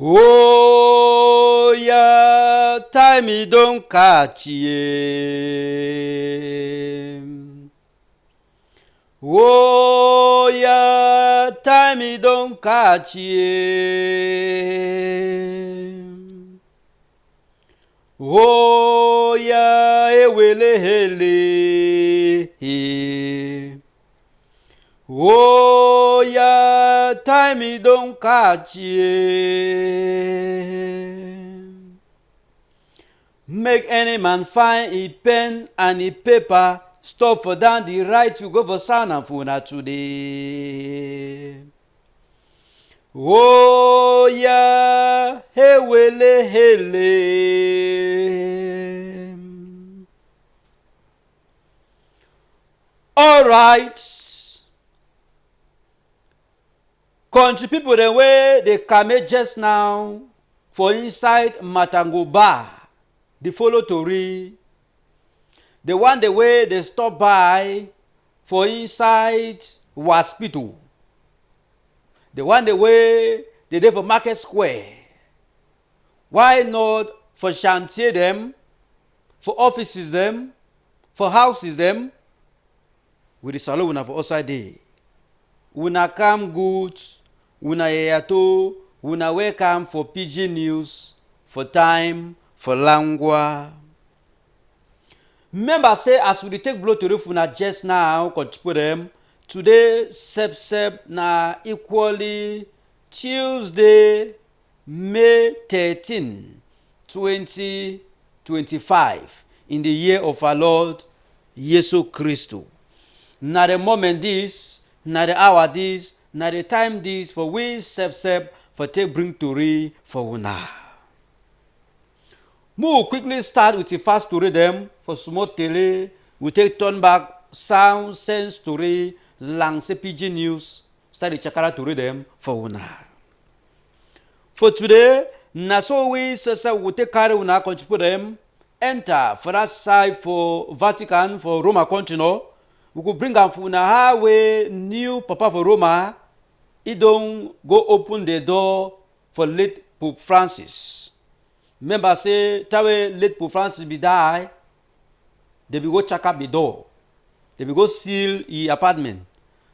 Oh, yeah, time he don't catch him. Oh, yeah, time he don't catch him. Oh, yeah, ewele hele. Oh, yeah, time he don't catch him. Make any man find a pen and a paper, stop for down the right to go for sound and phone today. Oh, yeah, hey, wele, hele. All right. Country people, the way they come just now for inside Matango Bar, they follow Tori. The one the way they stop by for inside hospital. The one the way they did for Market Square. Why not for chantier them, for offices them, for houses them? With the salon for outside day. Una come good. Una yato, una welcome for PG News, for time, for langua. Remember say as we take blow to roof una just now, contribute them. Today, sep na equally Tuesday, May 13, 2025, in the year of our Lord, Yesu Christo. Na the moment this, na the hour this, na the time this for we sep for take bring Tori for una. We quickly start with the first story them for small tele. We take turn back sound sense story lang PG News. Start the chakara to read them for una. For today, na so we we take carry una contribute them enter for that side for Vatican for Roma country no. We could bring am for una highway new Papa for Roma. He don't go open the door for late Pope Francis. Remember say tawe late Pope Francis be die. They be go check up the door. They be go seal the apartment.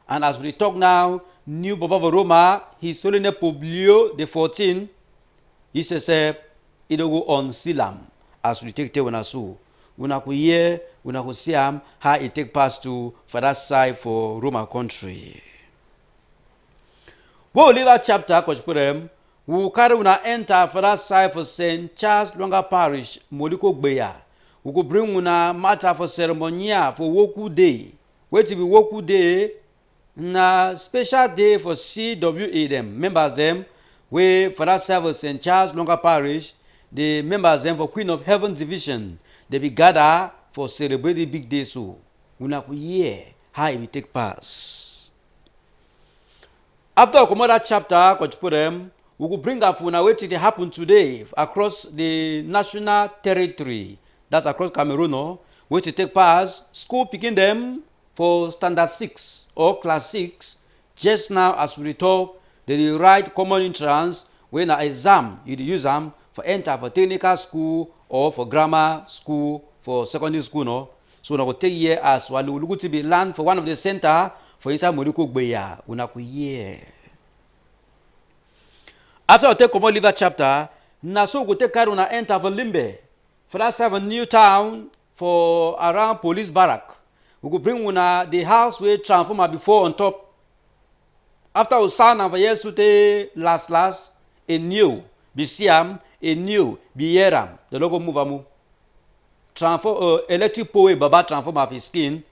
And as we talk now, new Papa for Roma, His Holiness Pope Leo the 14th, he says he don't go on seal am as we take una so. Una ko hear, una ko see am how it take pass to for that side for Roma country. We will leave that chapter, Coach Purem. We will carry una enter for that side for St. Charles Longa Parish, Moliko Beya. We will bring una matter for ceremonial for Woku Day. Wait to be Woku Day, na special day for CWA them. Members them, we for that side for St. Charles Longa Parish, the members them for Queen of Heaven Division. They be gather for celebrate the big day so. Una ku hear how it will take pass. After we come out that chapter, Coach Purem, we will bring up when what it happened today across the national territory. That's across Cameroon, no? Which it take pass, school picking them for standard 6 or class 6. Just now as we talk, they write common entrance when an exam, you use them for enter for technical school or for grammar school, for secondary school, no? So we will take year as well. We look to be land for one of the center for inside Moriko Beya. Una ku hear. After I take common leave that chapter, na so we take carry una enter for Limbe. For that have a new town for around police barrack. We go bring una the house where transformer before on top. After we sound over yesterday last a new BCM, a new Bieram, the logo move amu. Transform electric power baba transformer of his skin.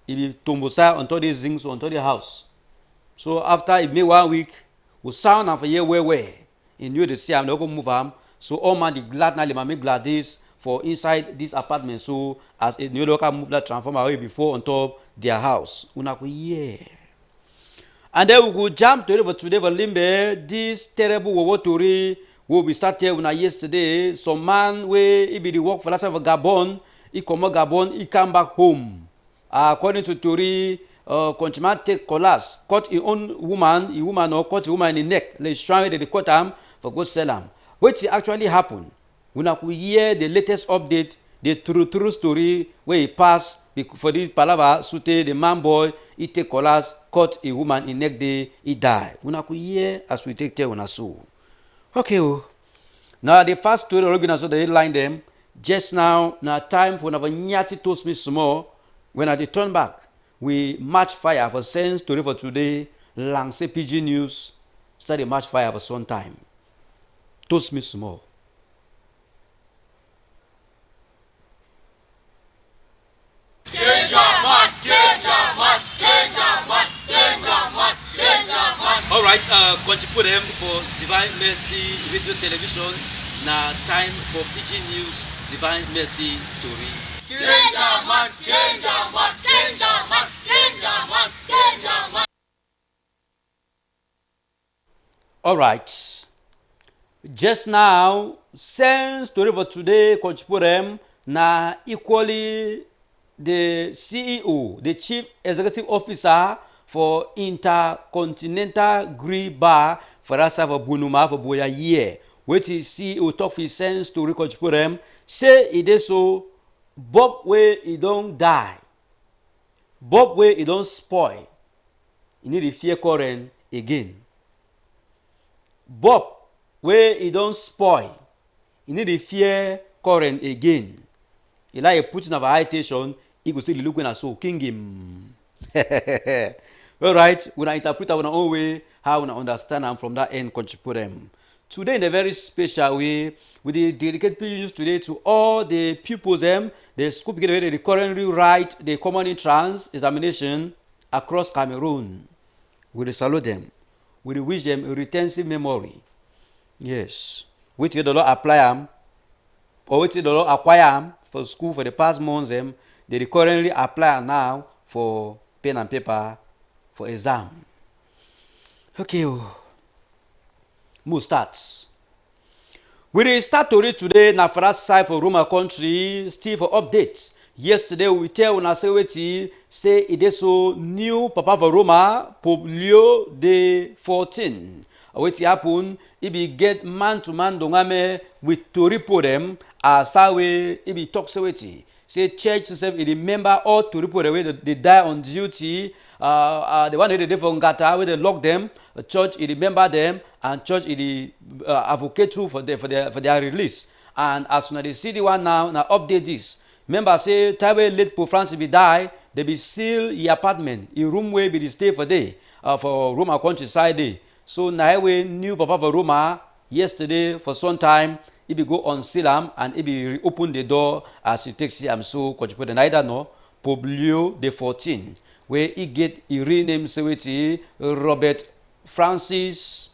It be tumbusa onto the zincs onto the house. So after it made 1 week, we sound of a year where in new the same logo move am. So all man the glad na le glad this for inside this apartment. So as a new local move that transformer away before on top their house. Una ku hear. And then we go jump to for today for Limbe. This terrible war Tori will be started una yesterday. Some man where he be the work for that side of Gabon. He come out Gabon. He come back home. According to Tori, continue take collapse. Cut his own woman, or cut a woman in the neck. They strong they cut him. for go sell am. Wetin actually happen? Una could hear the latest update, the true story wey e pass for the palava sute the man boy he take cutlass cut a woman in neck day he die. Una could hear as we take tell una so. Okay o. Now the first story original so they line them. Just now time for una nyati toast me small. When I dey turn back, we match fire for send story for today. Langse PG News start the match fire for some time. Toast me small. All right, contribute them for Divine Mercy Radio Television. Now time for PG News, Divine Mercy, Tori. All right. Just now, send story for today, contribute them. Now equally the CEO, the Chief Executive Officer for Intercontinental Grill Bar for us for Bunuma for Boya year. Which is CEO talk for sense to recontribute them. Say it is so Bob way he don't die. Bob way he don't spoil. You need the fear current again. Bob way he don't spoil. You need the fear current again. He like putting of agitation, he go still looking at so king him. All right, when I interpret our own way, how we understand and from that end contribute them. Today in a very special way, we dedicate pages today to all the pupils them, the school together they currently write the common entrance examination across Cameroon. We salute them. We wish them a retentive memory. Yes. Which the Lord apply them, or which the Lord acquire them for school for the past months them, they currently apply now for pen and paper for exam. Okay. We'll start. We will start to read today na for that side for Roma country still for updates. Yesterday we tell una say wetin say it is so new Papa for Roma Pope Leo the 14. Wetin happen? He be get man to man dongame with Tori po them as how he be talk say wetin. Say church itself he remember all Tori po the way they die on duty. The one they did for Ngata where they lock them. Church he remember them and church he advocate for their release. And as soon as they see the one now update this. Remember say time late Pope Francis be die, they be seal the apartment, the room where be stay for day for Roma countryside day. So now we new Papa for Roma yesterday for some time. He be go on seal am and he be open the door as he takes him so contribute neither no Pope Leo the 14. Where he get he rename Seweti Robert Francis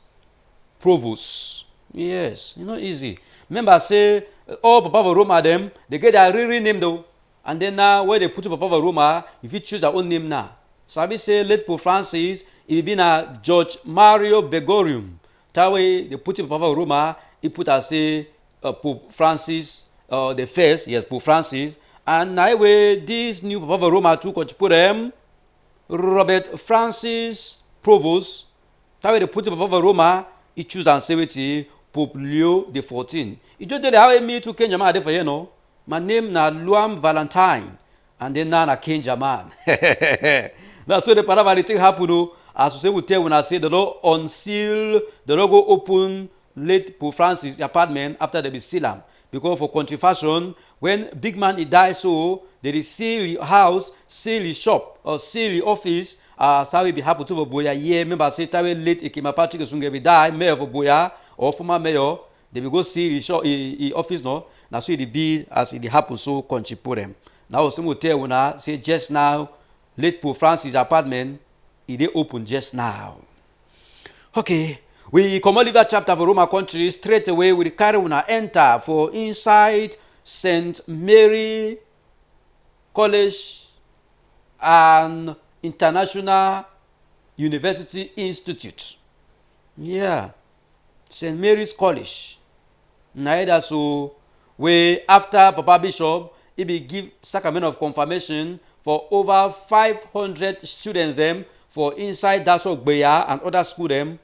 Provost. Yes, easy. Remember say all Papa of Roma them they get their real name though, and then now where they put Papa of Roma, if you choose their own name now. So I be say late Pope Francis, it be na George Mario Begorium. That way they put Papa of Roma, he put as say Pope Francis the first, yes Pope Francis, and now way this new Papa of Roma too put them. Robert Francis Provost. That way they put Papa of Roma, he choose and say it Pope Leo the 14. He just did how me to Kenya man for you know. My name na Luam Valentine, and then na Kenya man. That's so the parabolic thing happen. As we say we tell when I say the Lord unseal, the Lord go open late Pope Francis apartment after they be seal am. Because for country fashion, when big man he die so, they seal the house, seal the shop, or seal the office. So it be happen to Boya. Yeah, remember say time late Ekima Patrick Sunge be die, mayor for Boya or former mayor. They will go see the shop, the office no. Now so it be as it happen so country put them. Now some will tell una say just now, late Pope Francis apartment, it dey open just now. Okay. We come Oliver chapter for Roma country straight away. We carry una enter for inside St. Mary College and International University Institute. Yeah, St. Mary's College. Neither so we after Papa Bishop, he be give sacrament of confirmation for over 500 students them for inside Dasok Beya and other school them.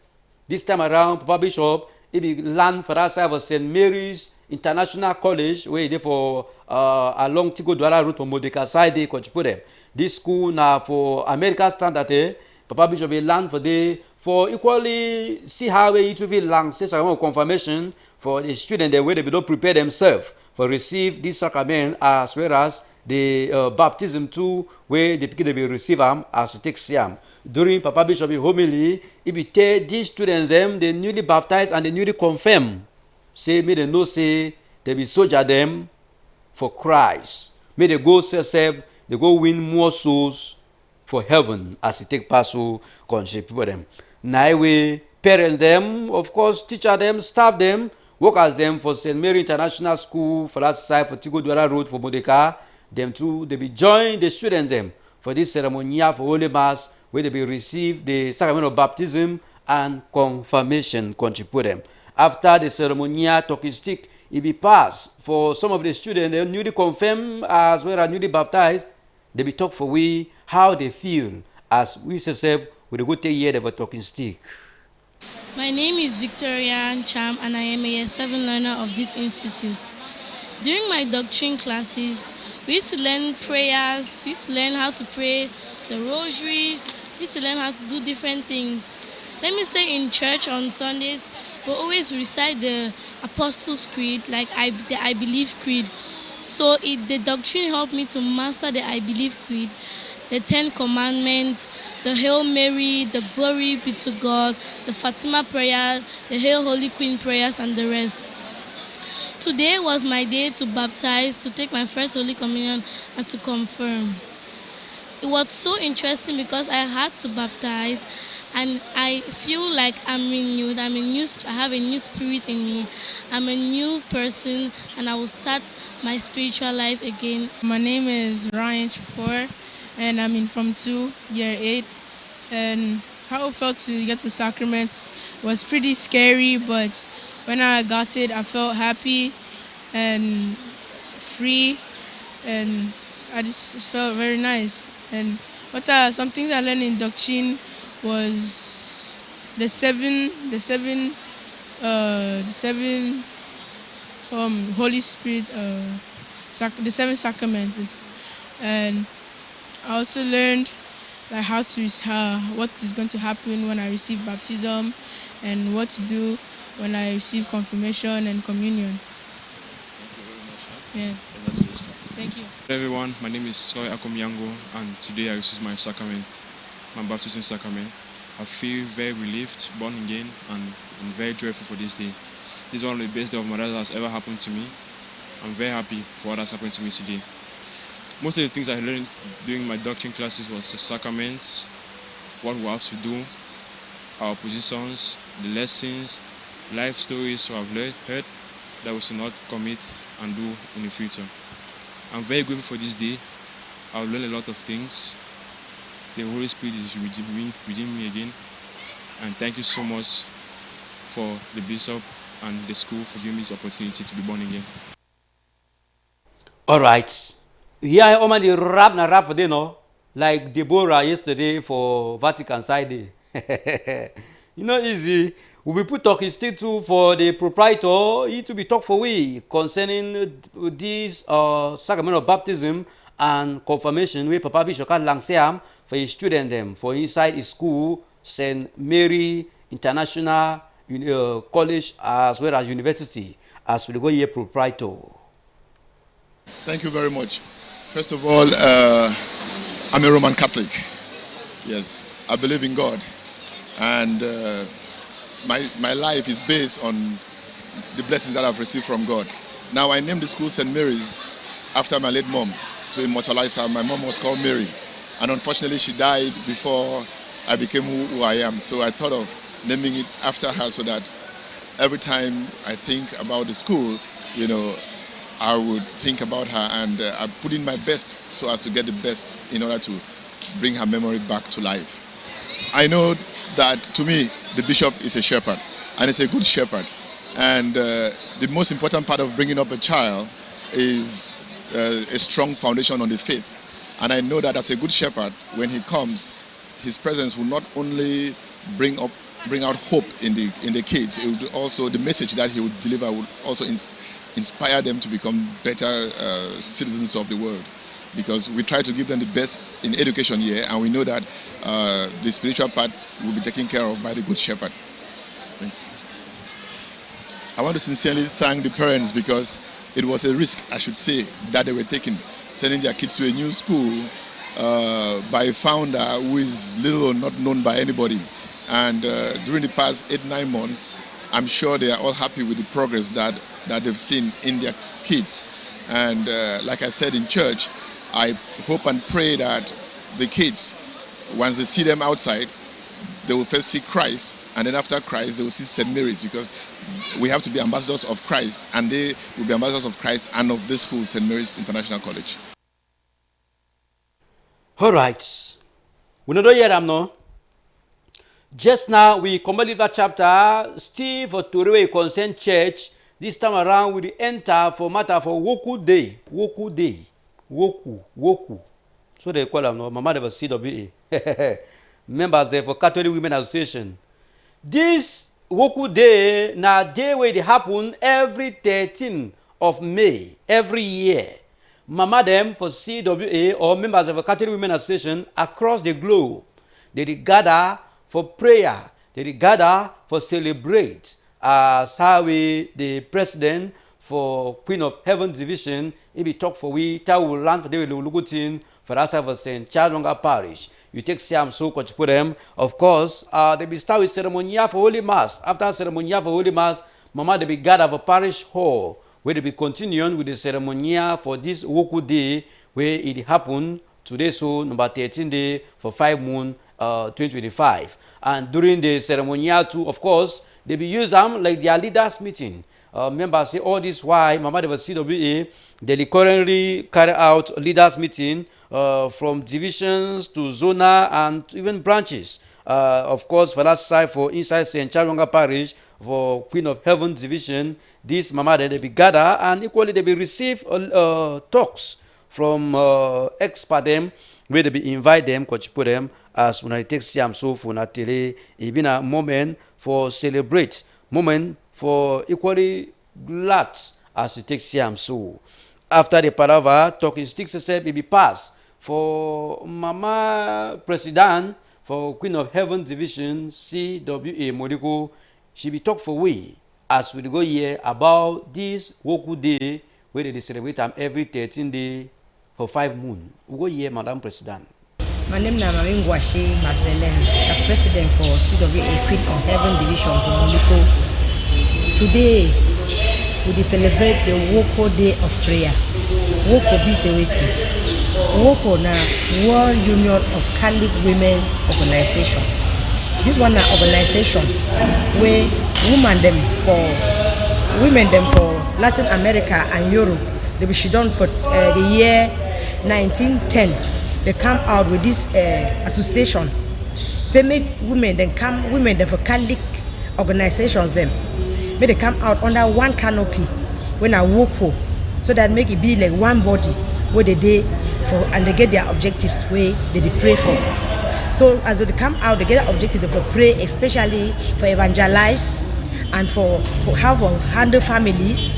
This time around, Papa Bishop, It be land for that side of St. Mary's International College, where they for along Tigo Douala route for Modeka side they contribute them. This school now for American standard Papa Bishop be land for equally see how it will be long since I want confirmation for the student the way they don't prepare themselves for receive this sacrament as well as the baptism too where the people will receive them as it takes them. During Papa Bishop homily, he be tell these students them the newly baptized and the newly confirmed say may they know say they be soldier them for Christ. May they go self, they go win more souls for heaven as it take pass to contribute for them. Now we parents them, of course, teacher them, staff them, work as them for St. Mary International School for that side for Tigo Douala Road for Modeka. Them too, they be join the students them for this ceremony for Holy Mass where they be receive the sacrament of baptism and confirmation contribute them. After the ceremonial talking stick, it be passed for some of the students, they newly confirmed as well as newly baptized, they be talk for we how they feel as we say we go take year of a talking stick. My name is Victoria Cham and I am a year 7 learner of this institute. During my doctrine classes, we used to learn prayers, we used to learn how to pray the rosary, we used to learn how to do different things. Let me say in church on Sundays, we always recite the Apostles' Creed, like the I Believe Creed. So the doctrine helped me to master the I Believe Creed, the 10 Commandments, the Hail Mary, the Glory be to God, the Fatima prayer, the Hail Holy Queen prayers, and the rest. Today was my day to baptize, to take my first Holy Communion, and to confirm. It was so interesting because I had to baptize, and I feel like I'm renewed. I have a new spirit in me. I'm a new person, and I will start my spiritual life again. My name is Ryan Chifor, and I'm in Form 2, Year 8. And how it felt to get the sacraments was pretty scary, but when I got it, I felt happy and free, and I just felt very nice. And some things I learned in doctrine was the seven Holy Spirit, the 7 sacraments, and I also learned like what is going to happen when I receive baptism, and what to do when I receive confirmation and communion. Yeah. Thank you. Hello everyone, my name is Tori and today I receive my sacrament, my baptism sacrament. I feel very relieved, born again, and I'm very joyful for this day. This is one of the best days of my life that has ever happened to me. I'm very happy for what has happened to me today. Most of the things I learned during my doctrine classes was the sacraments, what we have to do, our positions, the lessons, life stories we have heard that we should not commit and do in the future. I'm very grateful for this day. I've learned a lot of things. The Holy Spirit is within me again. And thank you so much for the Bishop and the school for giving me this opportunity to be born again. Alright. Here I the rap for dinner, like Deborah yesterday for Vatican side. You know, easy. We be put talking still to for the proprietor, he to be talk for we concerning this sacrament of baptism and confirmation where Papa Bishop can launch for his student them for inside his school, St. Mary International College as well as university as we go here proprietor. Thank you very much. First of all, I'm a Roman Catholic. Yes, I believe in God, and my life is based on the blessings that I've received from God. Now, I named the school St. Mary's after my late mom to immortalize her. My mom was called Mary, and unfortunately she died before I became who I am. So I thought of naming it after her so that every time I think about the school, you know, I would think about her, and I put in my best so as to get the best in order to bring her memory back to life. I know that to me, the bishop is a shepherd, and it's a good shepherd. And the most important part of bringing up a child is a strong foundation on the faith. And I know that as a good shepherd, when he comes, his presence will not only bring up bring out hope in the kids. It would also, the message that he would deliver would also inspire them to become better citizens of the world. Because we try to give them the best in education here, and we know that the spiritual part will be taken care of by the Good Shepherd. I want to sincerely thank the parents, because it was a risk, I should say, that they were taking, sending their kids to a new school by a founder who is little or not known by anybody. And during the past 8-9 months, I'm sure they are all happy with the progress that they've seen in their kids. And like I said in church, I hope and pray that the kids, once they see them outside, they will first see Christ, and then after Christ, they will see St. Mary's, because we have to be ambassadors of Christ, and they will be ambassadors of Christ and of this school, St. Mary's International College. All right. We know here I'm no. Just now we completed that chapter. Steve for Tori Concern Church. This time around we enter for matter for Woku Day. Woku Day. Woku. So they call them no. Mama never CWA. Members there for Catholic Women Association. This Woku Day na day where it happen every 13th of May every year. Mama them for CWA or members of a Catholic Women Association across the globe, they gather for prayer, they gather for celebrate. As how the president for Queen of Heaven Division, he be talk for we, ta will land for they will look in for us of St. Charles Parish. You take Siam so coach put them. Of course, they be start with ceremonial for Holy Mass. After ceremonial for Holy Mass, Mama they be gather for parish hall, where they be continuing with the ceremonial for this Woku Day, where it happened today, so number 13 day for 5 moon 2025. And during the ceremonial too, of course, they be use them like their leaders meeting. Members say all this why Mama Deva CWA, they currently carry out leaders meeting from divisions to zona and even branches. Of course, for that side, for inside St. Charles Parish, for Queen of Heaven Division, this Mama they be gather and equally they be receive talks from expert them, where they be invite them, coach put them as when I take Siam so for Natele, it been a moment for celebrate, moment for equally glad as it takes Siam so. After the palaver, talking sticks step it be passed for Mama President for Queen of Heaven Division CWA Modiko. She be talk for we as we go here about this Woku Day where they celebrate them every 13 day for 5 moon. We go here, Madam President. My name is Mami Ngwashi Magdalene, the president for CWA Queen of Heaven Division for Moliko. Today, we celebrate the Woko Day of Prayer. Woko Biseweti. Woko na World Union of Catholic Women Organization. This one na organization where women them for Latin America and Europe. They be done for the year 1910. They come out with this association. Say make women then for Catholic organizations them. May they come out under one canopy when I walk home, so that make it be like one body where they for and they get their objectives where they pray for. So as they come out, they get an objective for pray, especially for evangelize and for how to handle families,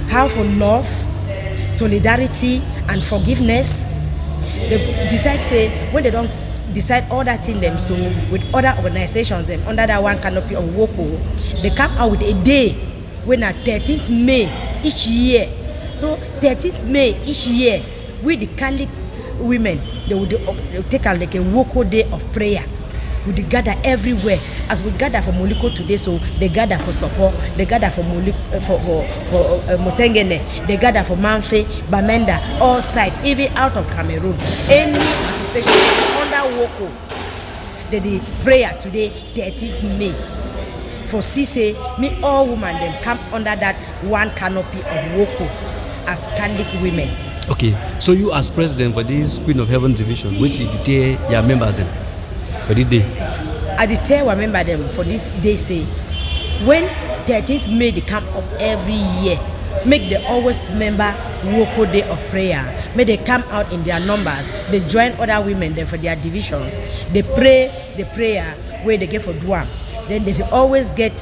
how for love, solidarity and forgiveness. They decide say when they don't decide all that in them, so with other organizations them under that one canopy of Woko, they come out with a day when at 13th May each year. So 13th May each year, with the Catholic women, they will take out like a Woko Day of prayer. We gather everywhere. As we gather for Moliko today, so they gather for Sopo, they gather for Motengene, they gather for Manfe, Bamenda, all sides, even out of Cameroon. Any association under Woko, the prayer today, 13th May. For CC, me all women them come under that one canopy of Woko as Catholic women. Okay, so you as president for this Queen of Heaven Division, which you detail your members them for this day? I detail our member them for this day say, when 13th May they come up every year, make they always remember Woko Day of prayer. May they come out in their numbers, they join other women them for their divisions, they pray the prayer where they get for Duam. then they always get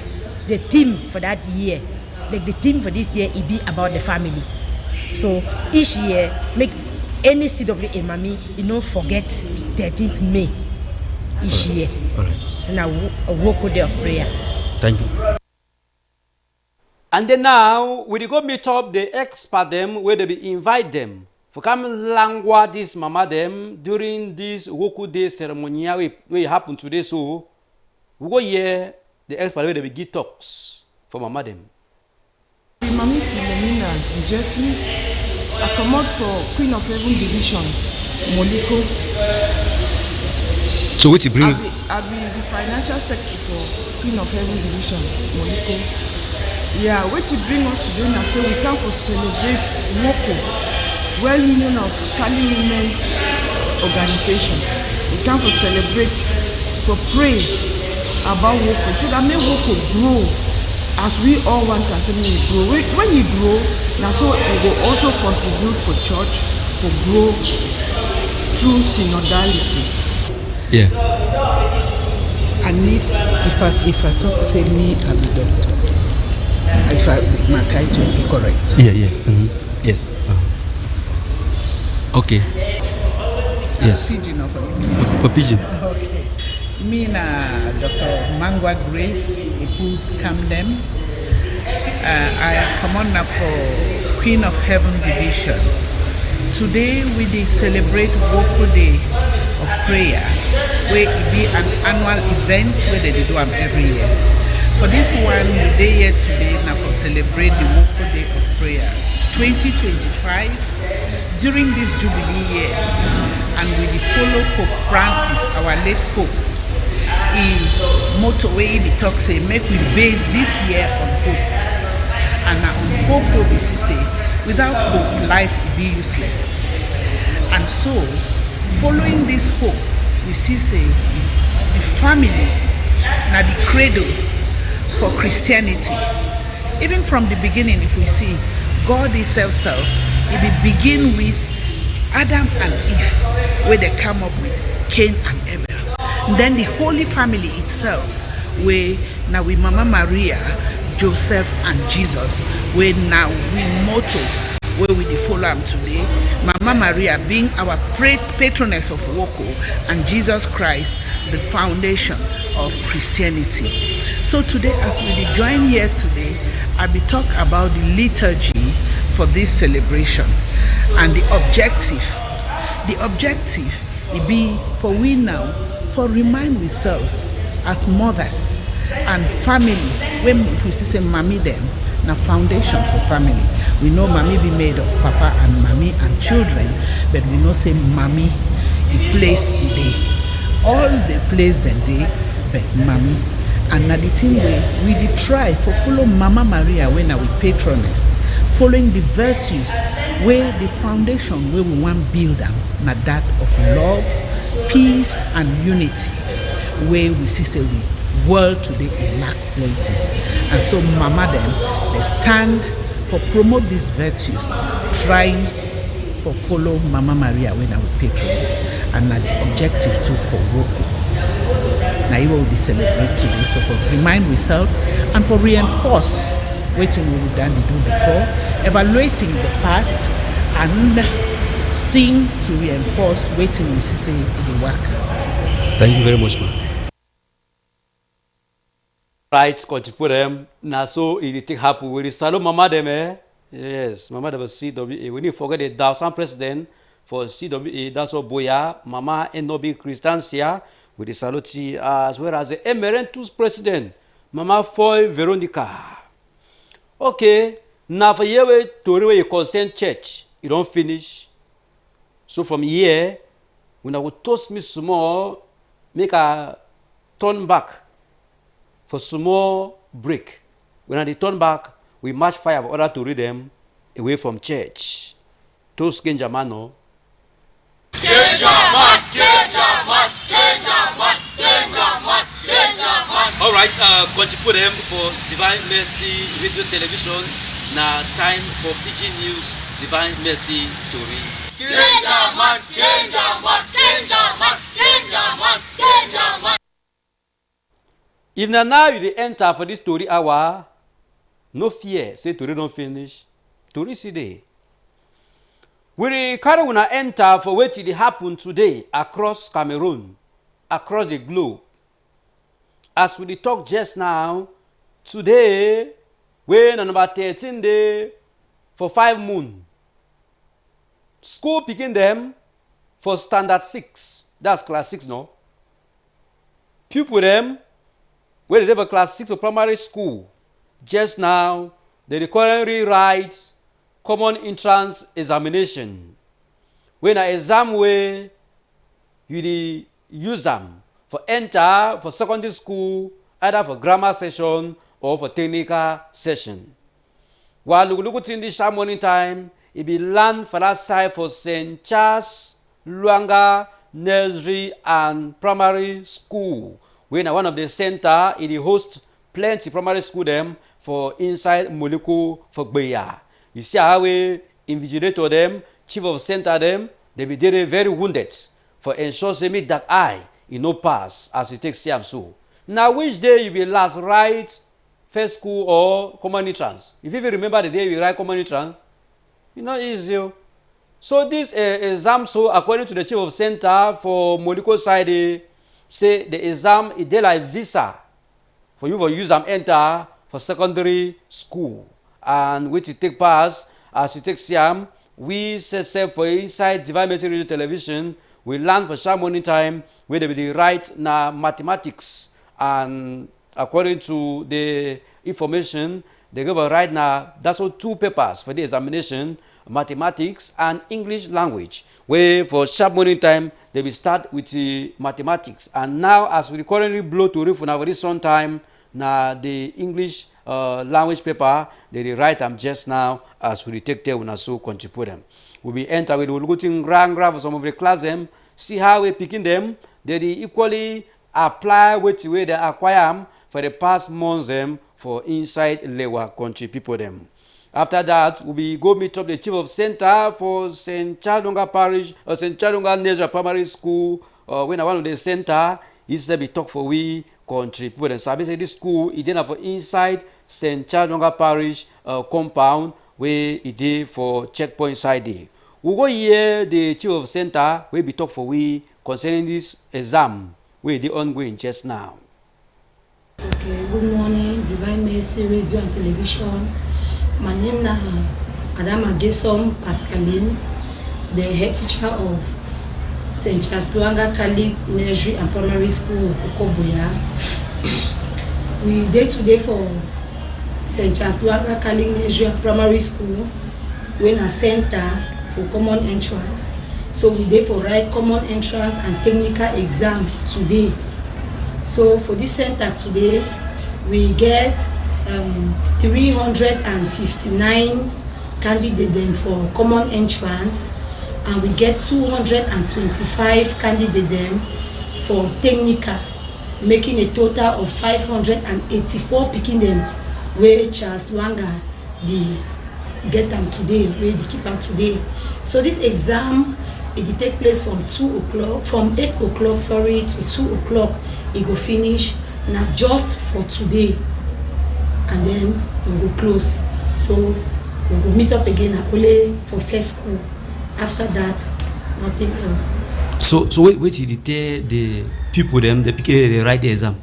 the theme for that year. Like the theme for this year, it be about the family. So each year, make any CWA mommy, forget 13th May each year. All right. So now a walk day of prayer. Thank you. And then now we go meet up the expert them where they be invite them for come langua this mama them during this Woku Day ceremony we happen today. So we go hear the expert where they be give talks for mama them. Mami Philomena Jeffrey, I come out for Queen of Heaven Division, Moliko. So what you bring? I'll be the financial secretary for Queen of Heaven Division, Moliko. Yeah, what you bring us today now, say we come for celebrate WOCO, World Union of Kali Women Organization. We come for celebrate, for pray about WOCO, so that may WOCO grow as we all want to say may grow. When you grow, now so we will also contribute for church, for grow through synodality. Yeah. And if I talk, say me, I'm a doctor. If my title is correct. Yeah, yes. Mm-hmm. Yes. Okay. Yes. Pigeon of For pigeon. Okay. Me na Dr. Mangwa Grace, Ipus Camden. I come on now for Queen of Heaven Division. Today we dey celebrate Woku Day of Prayer, where it be an annual event where they do them every year. For this one, we dey here today now for celebrate the Woku Day of Prayer 2025 during this Jubilee year, and we dey follow Pope Francis, our late Pope. He motto way he talk say make we base this year on hope, and on hope we say without hope life will be useless. And so following this hope we see say the family na the cradle for Christianity. Even from the beginning, if we see God himself, it will begin with Adam and Eve, where they come up with Cain and Abel. And then the Holy Family itself, where now with Mama Maria, Joseph and Jesus, where now we motto, where we follow them today. Mama Maria being our patroness of Woko, and Jesus Christ, the foundation of Christianity. So today, as we join here today, I will talk about the liturgy for this celebration and the objective. The objective will be for we now, for remind ourselves as mothers and family, when if we say mommy them, now foundations for family. We know mommy be made of papa and mommy and children, but we know say mommy, it place a day. All the place a day, but mommy. And now the thing we did try for follow Mama Maria when we patroness, following the virtues where the foundation where we want build them, now that of love, peace and unity, where we see say we world today in lack plenty. And so Mama them, they stand for promote these virtues, trying for follow Mama Maria when we patroness, and now the objective too for working. Now you will celebrate today, so for remind ourselves and for reinforce waiting we would done do before, evaluating the past and seeing to reinforce waiting we see in the work. Thank you very much, man. Right, continue them. Now so it take happen. We salute Mama them, eh? Yes, Mama them CWA. We need to forget the Dawson president for CWA. That's all Boya. Mama and no being Christiancia. With the salute as well as the emeritus president, Mama Foy Veronica. Okay, now for year Tori where you consent church, you don't finish. So from here, when I will toast me small, make a turn back for small break. When I turn back, we march fire in order to read them away from church. Toast Genjamano. All right, continue them for Divine Mercy Radio Television. Now time for PG News, Divine Mercy, Tori. If now you dey enter for this Tori hour, no fear, say Tori don't finish. Tori see dey. We dey carry una enter for wetin dey happen today across Cameroon, across the globe. As we dey talk just now, today, wey na number 13 day for 5 moon, school pikin dem for standard 6, that's class 6 no. Pupil dem wey dey for class 6 for primary school, just now, they dey currently write common entrance examination, wey na exam wey you dey use am for enter for secondary school, either for grammar session or for technical session. While Lugulugu in this sharp morning time, e be land for that side for St. Charles Luanga Nursery and Primary School, wey na one of the center e dey host plenty primary school dem for inside Moliko for Gbeya. You see how we invigilator them, chief of center them, they be very wounded for ensure say make that eye e no pass as you take see am so. Now which day you be last write first school or common entrance? If you even remember the day you write common entrance, e no easy. So this exam, so according to the chief of center for Moliko side, say the exam e dey like visa for you for use am enter for secondary school. And which it take pass as you take Siam, we set for inside Divine Mercy Radio Television. We learn for sharp morning time where they be write na mathematics, and according to the information they give a right now, that's all 2 papers for the examination, mathematics and English language. Where for sharp morning time they will start with the mathematics, and now as we currently blow to read for now this sun time, na the English language paper they write them just now as we take care when so contribute them. We'll be enter with we'll go to grand for some of the class them, see how we picking them, they equally apply which way they acquire them for the past months them for inside Lewa country people them. After that, we'll be go meet up the chief of center for St. Chadonga Parish or St. Chadonga Nursery Primary School, when I one of the center, he said be talk for we country people. And so I say this school it did for inside St. Chadonga Parish compound where it did for checkpoint side there. We go hear the chief of center where be talk for we concerning this exam where they ongoing just now. Okay, good morning, Divine Mercy Radio and Television. My name na Adama Gesom Pascaline, the head teacher of St. Charles Luanga Catholic Nursery and Primary School, Okoboya. We day today for St. Charles Luanga Catholic Nursery and Primary School. We in a center for common entrance. So we day for write common entrance and technical exam today. So for this center today, we get 359 candidates for common entrance, and we get 225 candidates for technical, making a total of 584 picking them where Charles Luanga the get them today, where they keep them today. So this exam it take place from 8 o'clock sorry to 2 o'clock. It go finish now just for today, and then we will close. So we will meet up again at Ole for first school. After that, nothing else. So wait till you tell the people them the pikin they write the exam.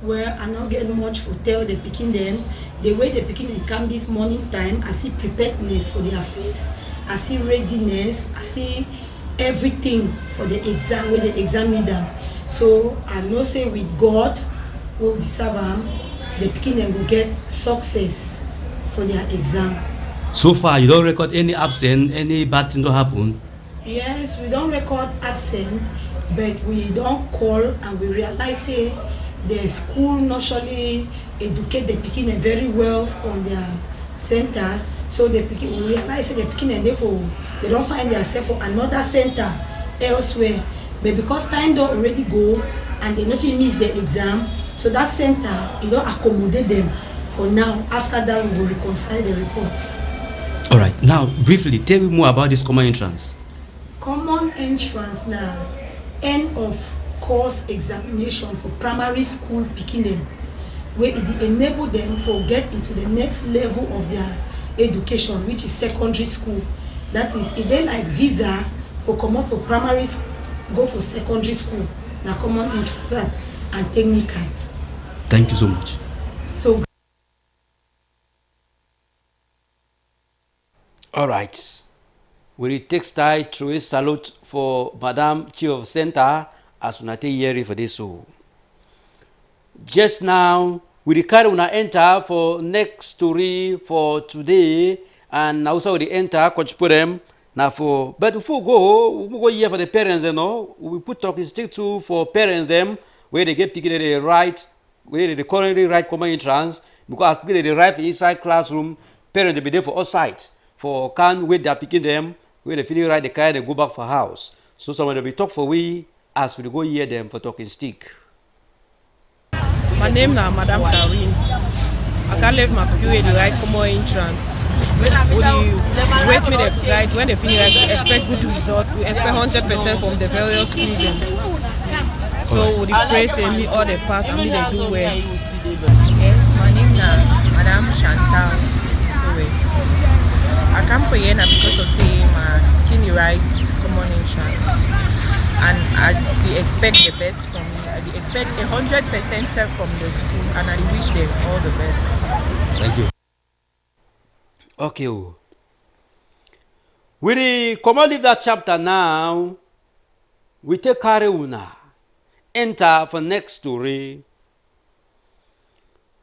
Well, I not get much for tell the picking them. The way the picking them come this morning time, I see preparedness for their face. I see readiness. I see everything for the exam with the exam leader. So I know say with God will deserve them, the picking them will get success for their exam. So far, you don't record any absent, any bad thing to happen? Yes, we don't record absent, but we don't call, and we realize say the school not surely educate the picking very well on their centers. So the picking we realize say the picking and therefore they don't find themselves for another center elsewhere. But because time don't already go and they nothing miss the exam, so that center it don't accommodate them for now. After that, we will reconcile the report. All right. Now, briefly, tell me more about this common entrance. Common entrance now, end of course examination for primary school picking them. where it enable them for get into the next level of their education, which is secondary school. That is, it then like visa for come out for primary school, go for secondary school, na common entrance and technical. Thank you so much. So all right. We take style through a salute for Madam Chief of Center as we take hearing for this show. Just now, we carry una enter for next story for today, and also we enter coach put them now for. But before we go here for the parents, you know, we put talking stick to for parents them where they get picked the right, where they currently right common entrance because as they arrive inside classroom, parents they be there for outside for can wait they picking them where they finish right the car they go back for house. So someone will be talk for we as we go hear them for talking stick. My name is Madam Karin. I can't leave my PQA the right common entrance. When you wait me the right when they finish, we expect good result. We expect 100% from the various schools. So would you pray say me all the pass and me they do well. Yes, my name is Madam Chantal. So I come for here now because of saying my kidney right common entrance. And I expect the best from me. I expect 100% self from the school, and I wish them all the best. Thank you. Okay. We come on leave that chapter now. We take carry una. Enter for next story.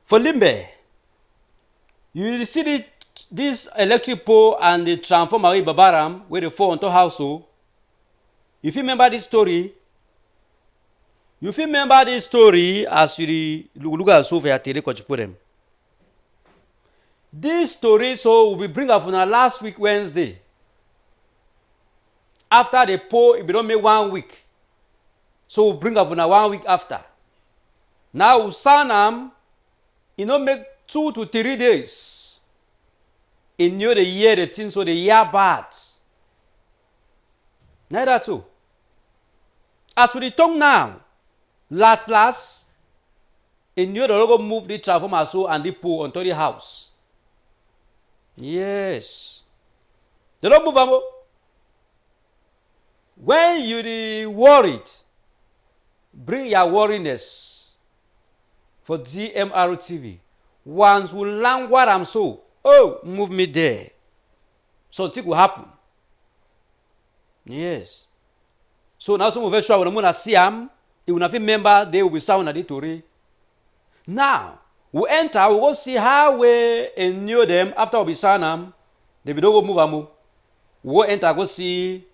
For Limbe, you see this electric pole and the transformer in Babaram where they fall onto household. If you remember this story, as you look at Sophia Telecoach. This story so we bring up on our last week Wednesday. After the poll, it don't make 1 week. So we bring up on our 1 week after. Now Sanam, it don't make 2 to 3 days. In the year the thing so the year bad. Neither too. As we return now, last, in the logo move the transformer so and the pole onto the house. Yes. They don't move them. When you worried, bring your worriness for GMR TV. Once we learn what I'm so, move me there. Something will happen. Yes. So now some of us when I see them, it will not be member, they will be sound at the Tori. Now, we enter, we go see how we knew them after we sound them, they will don't go move them. We go enter, go see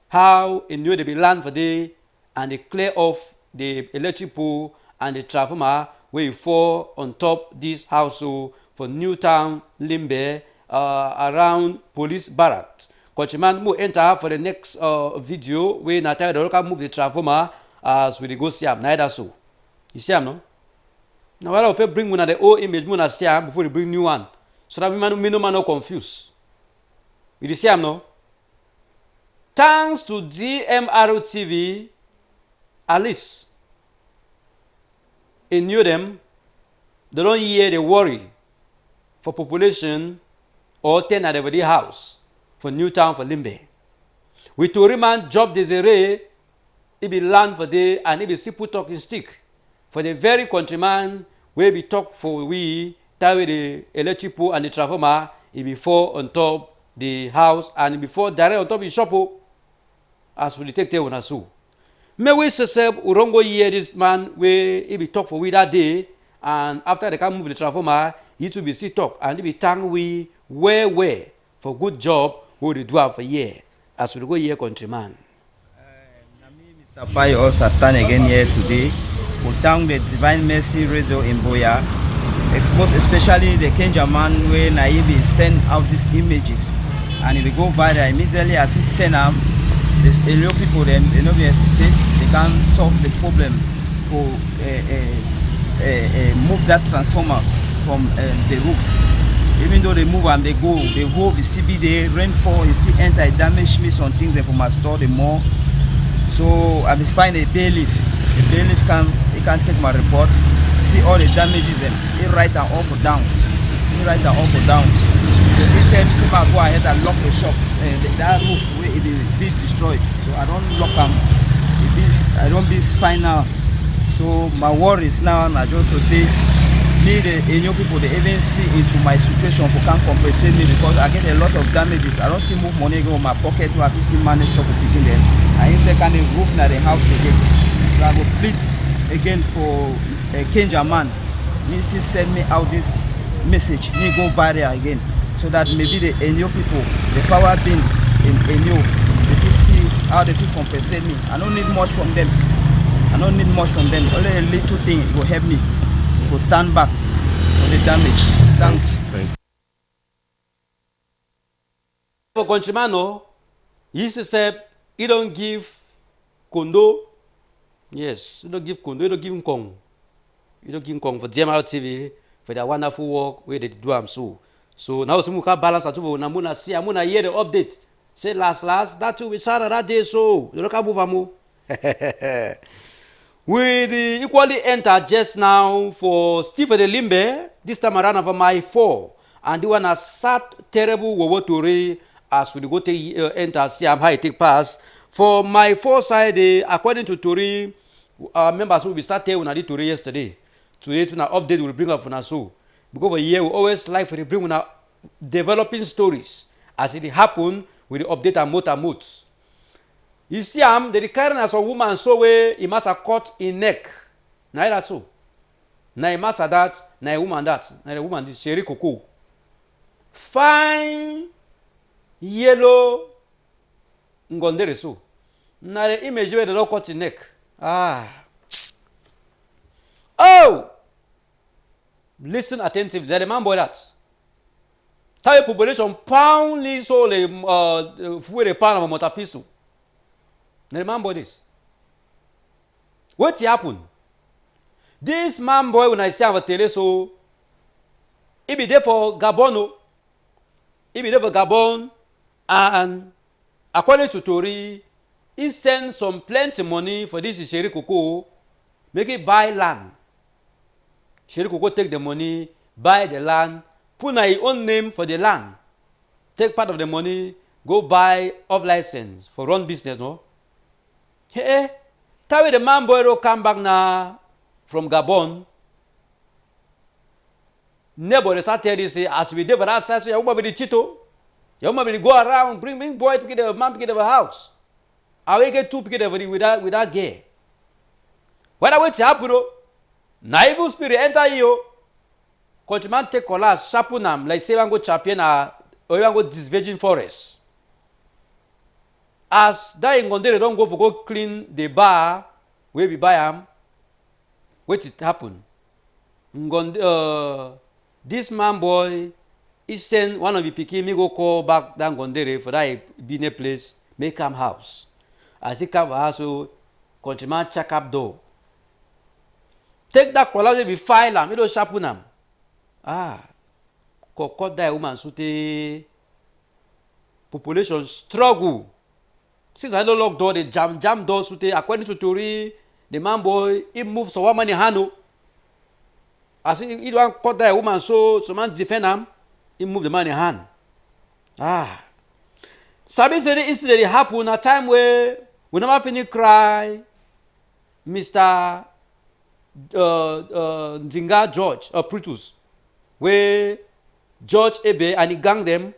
how they knew they be land for day and they clear off the electric pole and the transformer where you fall on top this household for Newtown, Limbe, around police barracks. Coachman will enter for the next video where Natalia the local move the transformer as we go see him. Neither so. You see him, no? Now I will bring one of the old image one see him before we bring new one. So that we no man no confused. You see him, no? Thanks to GMR TV, at least in New them, they don't hear the worry for population or 10 at every house. For Newtown, for Limbe. With Tori man job desiree, it be land for day and it be simple talking stick. For the very countryman where we talk for we, tie with the electric pole and the transformer, it be fall on top the house and it before direct on top the shop. As we detect on us. May we say we don't go hear this man where he be talk for we that day and after they can move the transformer, he to be see talk and he be thank we where for good job. What do do for year as we go here, countryman. Mr. Pai also stand again here today for down the Divine Mercy Radio in Boya, expose especially the Kenja man where Naive send out these images and if they go viral immediately as he send them, the little people them they know they can solve the problem for move that transformer from the roof. Even though they move and they go the CBD, rainfall, you still enter, it damage me some things and for my store the more. So I will find a bailiff. The bailiff can take my report, see all the damages and he write them up or down. He write them up or down. So he tell me say go ahead and lock the shop and that roof where it be destroyed. So I don't lock them. I don't be final. So my worries now I just to say me the new people they even see into my situation who can't compensate me because I get a lot of damages. I don't still move money go in my pocket to still manage to picking them. I instead can roof na the house again. So I will plead again for Kenja man. He still send me out this message. Me go viral again. So that maybe the Enyo people, the power being in Enyo, they will see how they will compensate me. I don't need much from them. I don't need much from them. Only a little thing will help me to stand back on the damage. Thanks. For Conchimano, he said he don't give condo. Yes, you don't give condo, you don't give him Kong. You don't give him Kong for DMR TV for their wonderful work where they do am so. So now some can balance at all. Namuna see, I'm gonna hear the update. Say last that too we saw that day so you look at move. We equally enter just now for Stephen Limbe this time around for my 4 and the one has sat terrible Tori as we go to enter see how it take pass for my 4 side according to Tori members will be started when I did Tori yesterday. Today to an update will bring up for us so. Because for a year we always like for the bring on developing stories as it happen with the update and modes. You see the carrying as a woman so way he must have cut in neck. Now that's so. Now he must have that, now a woman that, now the woman this cherry cocoa. Fine yellow ngondere so. Now the image where the dog cut in neck. Oh! Listen attentively. There the man boy that. Tell population poundly so le fuere pound of motor pistol. The man boy this. What happened? This man boy when I say on tele so he be there for Gabon. He be there for Gabon and according to Tori, he send some plenty money for this Sheri Coco, make it buy land. Sheri Coco take the money, buy the land, put his own name for the land, take part of the money, go buy off license for run business, no? Hey, tell the man boy come back now from Gabon. Neighbor start tell you say as we did for that side, so you want to be chito, you want to go around, bring boy pick the man pick the house. I will get 2 pick the with that gay. What I wait to happen, na evil spirit enter you. Continue take collapse, sharpen them like say you go champion or you go this virgin forest. As that Ngondere don't go for go clean the bar where we buy them, what it happen? This man boy, he send one of the pikin me go call back that Ngondere for that bine place, make him house. As he come house, so continue check up door. Take that collage be file am, you don't sharpen am. Cut that woman so the population struggle. Since I don't lock door, the jam door so the according to Tori, the man boy he moves so one money hand. As he don't cut that woman so man defend him, he move the money hand. Sabi said the incident happen a time where we never finish cry, Mr. Nzinga George Brutus, where George Ebe and he gang them,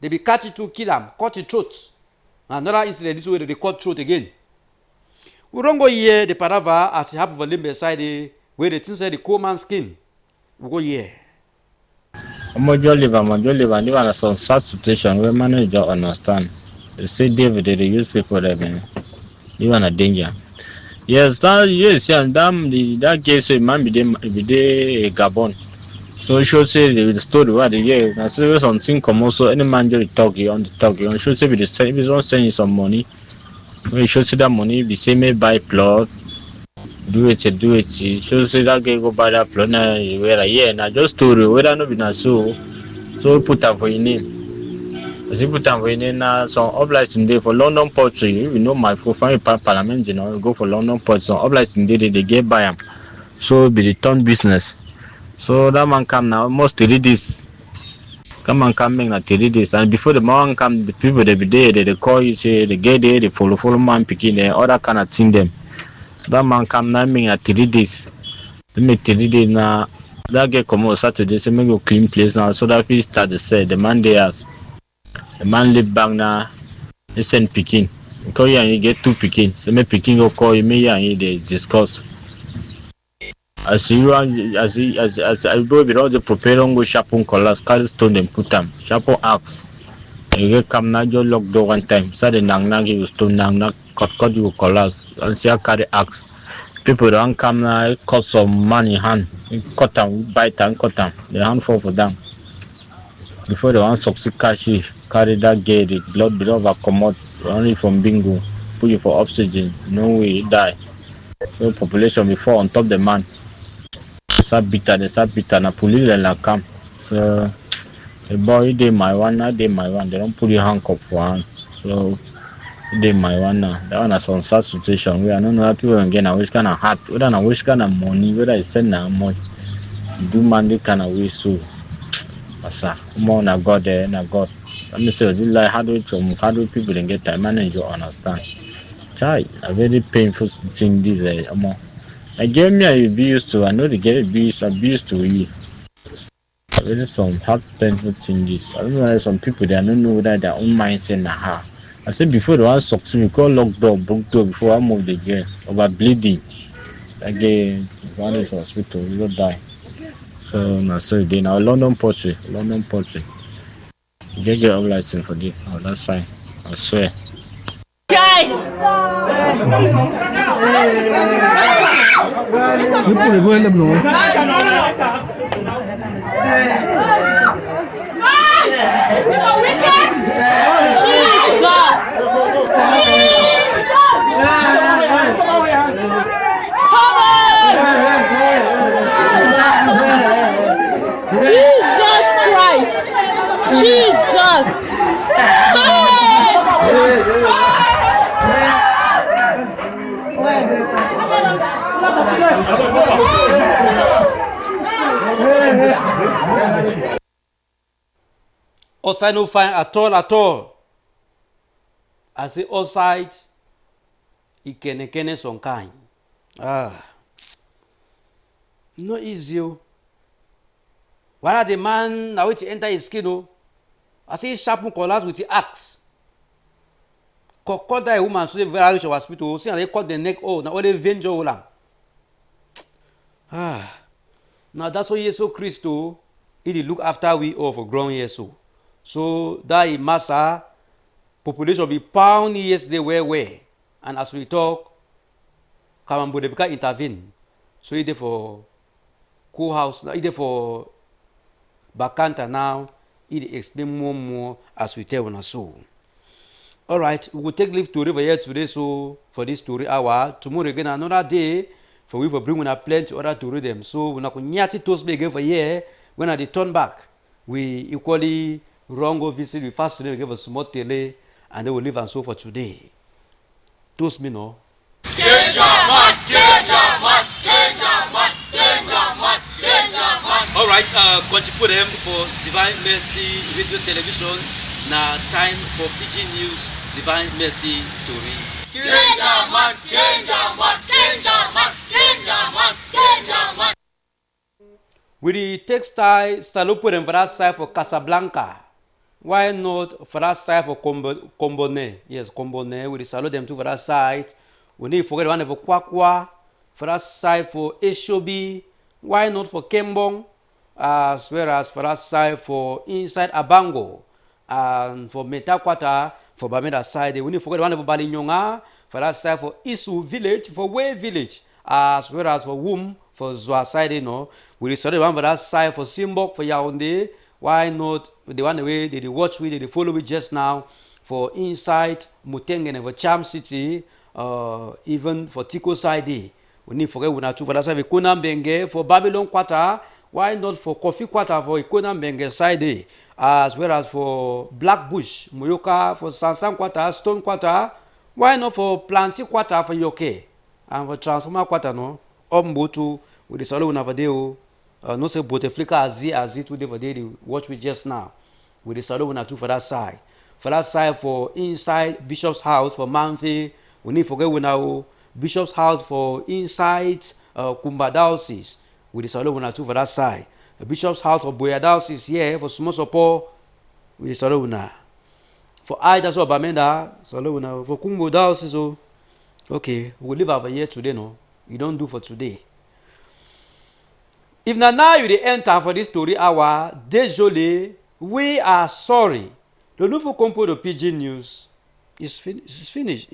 they be catch it to kill him, cut his throat. Another incident this way they cut throat again. We don't go here the parava as it happened for Limbe side where the thing said the coal man skin. We go here. Mojo live in some sad situation where manager understand. They say David they use people there man. You are a danger. Yes, that case so man be there Gabon. So should say the story what the year. I say something come also any man just talk you on the talk you should say be the same if you don't send you some money. We should say that money be say may buy plot. Do it. Should say that guy go buy that plot now where yeah now just story whether no be na so put up for your name. As you put up for your name now some obligation day for London Port you know my for parliament you know go for London Port some obligation day they get buy them. So be the turn business. So that man come now almost 3 days. Come and come make na 3 days. And before the man come, the people they be there, they call you, say they get there, they follow man picking there, other kind of thing them. That man come now make na 3 days. They make 3 days now. That get come on Saturday, so make go clean place now. So that we start to say the man there, the man live back now. They send picking. Call you and you get 2 picking. So make picking go call you, me and you they discuss. As you as I go with all the prepare on go sharpen colors, carry stone them put them. Sharpen axe. You get come now just lock door one time. So the nang you stone nang cut you colors and see carry axe. People don't come now cut some money hand. Cut them, bite and cut them. The hand fall for them. Before the one succeed cash carry that gate, the blood over come out only from bingo. Put you for oxygen. No way you die. So population before on top the man. They start bitter, na police like come. So the boy they my one, I did my one. They don't put your handcuff for hand. So they my one now. That one is some sad situation. We are not know people again. I wish kind of hard. Whether I wish kind of money, whether I send na money. Do man they kind of way so. Asa, more na God there, na God. Let me say, this like hard way people then get time manage you understand. Try a very painful thing this more. I gave me I be used to. I know the get abused to you. There is some hard painful things. I don't know why some people they don't know whether their own mindset na how. I said before the one succeed, we call lock door, broke door before I move the girl over bleeding. Again, one is hospital, we will die. So na so again now London poultry. You get up license for this. Oh, that's fine. I swear. Jesus Christ! Jesus! Outside no fine at all. I say outside, it can some kind. No easy. Why are the man now to enter his skin? I say sharpen colors with the axe. Cut that woman so very rich hospital. See, they cut the neck. Oh, now only venture lang. Now that's why Jesus Christ he look after we all for growing years so that massa population be pound yesterday where and as we talk Kamambo they become intervene so he there for cool house now he there for Bakanta now he explain more as we tell on so. All right, we will take leave to river here today so for this story hour tomorrow again another day. For we will bring a plenty order to read them. So we not nyati toast be again for year. When they turn back, we equally wrong go visit. We fast today, we give a small tele, and they will leave and so for today. Toast me no. All right, contribute them for Divine Mercy Radio Television. Now time for PG News Divine Mercy Tori. With the textile Salopo and for that side for Casablanca. Why not for that side for Combone? Yes, Combone. We salute them too for that side. We need to forget one for Kwakwa. For that side for Eshobi. Why not for Kembong? As well as for that side for inside Abango. And for Metakwata. For Bameda side. We need to forget one for Balinyonga. For that side for Isu village. For Way village. As well as for Womb. For Zwa side, you know, we decided one for that side for Simbok, for Yaoundé. Why not the one way they watch with, they follow with just now for inside Mutengen and for Cham City, even for Tiko side. We need forget we not for that side for Konam Benge, for Babylon Quarter. Why not for Coffee Quarter for Konam Benge side, as well as for Black Bush, Muyoka for Sansan Quarter, Stone Quarter. Why not for Planty Quarter for Yoke and for Transformer Quarter no? Ombutu We the salute una for day. No say Bouteflika as it today for day. The watch we just now. We the salute una too for that side. For that side for inside Bishop's house for Mountie. We need forget we now Bishop's house for inside Kumba diocese. We the salute una too for that side. The Bishop's house for Boya diocese here for small support. We the salute una. For I that's what Bamenda salute una. For Kumbo diocese okay, we live over here today no. You don't do for today. If now you dey enter for this story hour, désolé, we are sorry. The nouveau compo de Pidgin News is finished.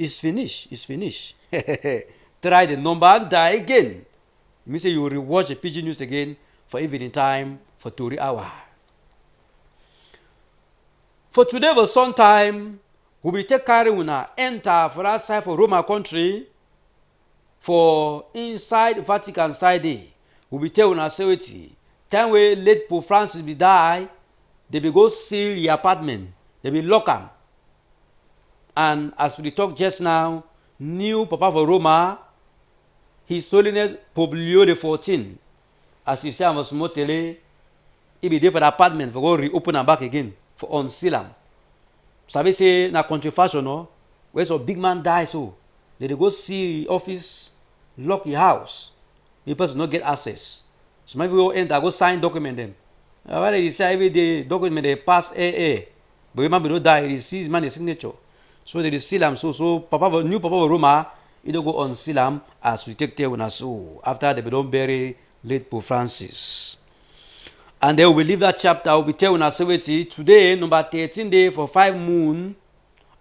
Try the number and die again. Me say you will rewatch the Pidgin News again for evening time for story hour. For today for some time, we will take carry una enter for outside for Roma country for inside Vatican side day. We be tell una say wetin time wey late Pope Francis be die, they be go seal the apartment, they be lock am. And as we talk just now, new Papa for Roma, His Holiness Pope Leo XIV, as you say, I was small tele, he be there for the apartment for go reopen am back again for unseal am. Sabi say na country fashion no, where some big man die so, they go see office, lock the house. The person not get access. So maybe we go enter, go sign document them. Why they say every day document they pass AA, but the man be not die. He sees man the signature, so they seal am. So new Papa of Roma, he don't go on seal am as we take care when so after they don't bury late Pope Francis. And then we leave that chapter. We tell una say today number 13 day for 5 moon.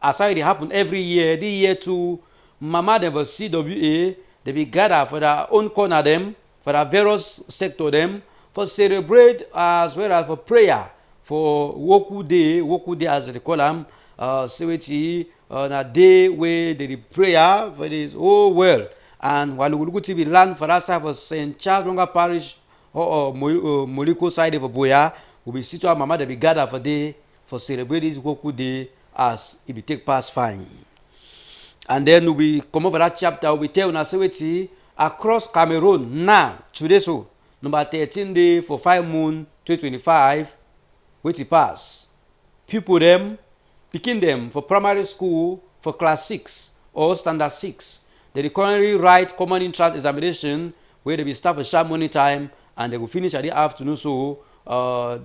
As how it happen every year. The year to Mama them for CWA. They be gather for their own corner them, for their various sector them, for celebrate as well as for prayer, for Woku Day as they call them, on a day where they prayer for this whole world. And while we go to be land for that side for St. Charles Longer Parish or Moliko side for Boya, we be situated Mama they be gather for day for celebrate this Woku Day as it be take past fine. And then we come over that chapter, we tell una say across Cameroon now, today so, number 13 day for 5 moon 2025, which pass. People them, picking them for primary school for class 6 or standard 6. They currently write common entrance examination where they will start for sharp morning time and they will finish at the afternoon. So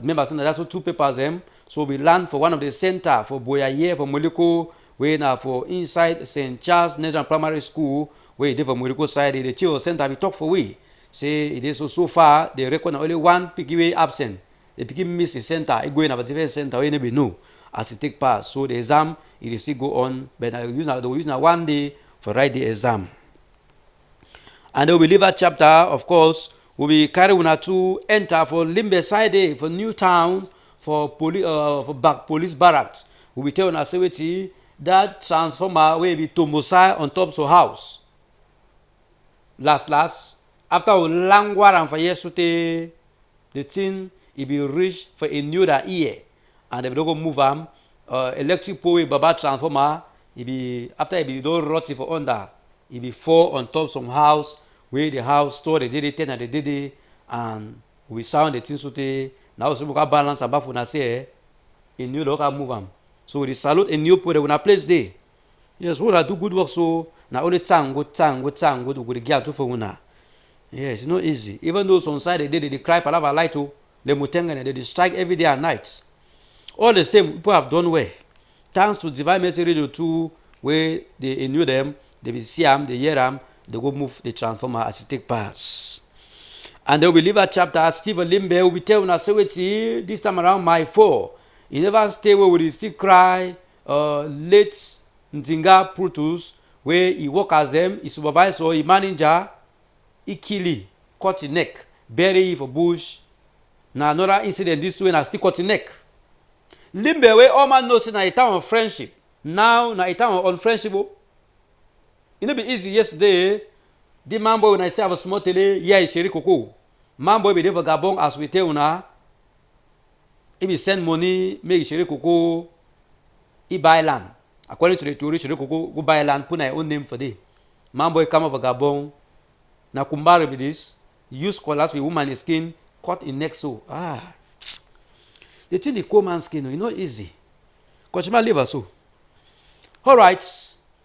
members that's 2 papers them. So we land for one of the center for Boya here for Moliko. We now for inside St. Charles Nigerian Primary School, where they for Moliko side, the children center we talk for we. Say it is so far they reckon only one picky absent. The picky miss the center, it going to a different center, we never know as it take part. So the exam it is still go on, but they will use now 1 day for write the exam. And then we leave that chapter, of course, we will carry una to enter for Limbe side day for New Town for back police barracks. We will tell una say that transformer will be tombosai on top of house. Last, after a long while for yesterday, the thing it be reach for a new year, and they don't go move am. Electric pole baba transformer, it be after it be don't rot for under, it be fall on top some house where the house store the day 10 and the day, and we sound the thing so they now so we can balance above when I say a new local move am. So we salute a new pole when I place day. Yes, when I do good work so now only tango to go get to for una. Yes, it's not easy. Even though some side they cry palava light to the mutenga they strike every day and night. All the same, people have done well. Thanks to Divine Mercy Radio 2, where they knew them, they will see them, they hear them, they go move the transformer as it take pass. And then we leave a chapter. Stephen Limbe will be telling us this time around my 4. He never stay where we still cry, late Nzinga Brutus, where he work as them, he supervisor, he manager, he kill he, cut his neck, bury for bush. Now another incident, this two and still cut his neck. Limbe where all man knows na a time of friendship. Now na a time of unfriendship. It no be easy yesterday. The man boy when I say I was small tele, yeah, he's sheri koko. Man boy be there for Gabon as we tell una. He be send money, make sheri koko, he buy land. According to the Tori, sheri koko go buy land, put na own name for day. Man boy come over Gabon. Na kumbare be this. use cutlass for woman skin, cut in neck so. Ah, the thing the cold man skin, you know, easy. Kochima liver so. All right.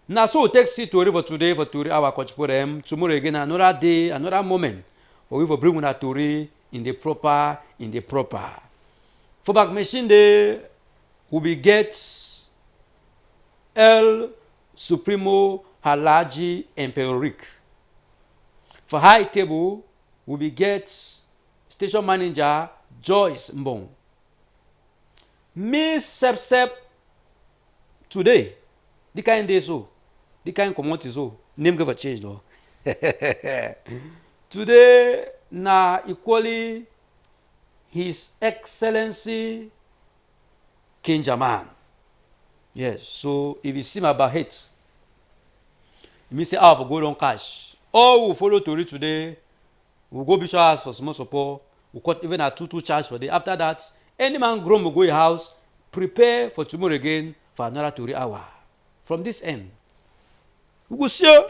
Now so we take see Tori for today for Tori our coach for them. Tomorrow again another day, another moment. For we will bring una Tori in the proper. For back machine day, we will get El Supremo Halaji Emperic. For high table, we will get station manager Joyce Mbong. Miss Sep today, the kind day so, the kind commodity so, name give a change though. Today, na equally His Excellency King Jaman. Yes, so if you see my about hate, it means say I have a gold on cash. Or we follow Tori today, we'll go Bishop house for small support, we'll cut even a 2 charge for day. After that, any man grown will go in house, prepare for tomorrow again for another Tori hour. From this end, we will see you.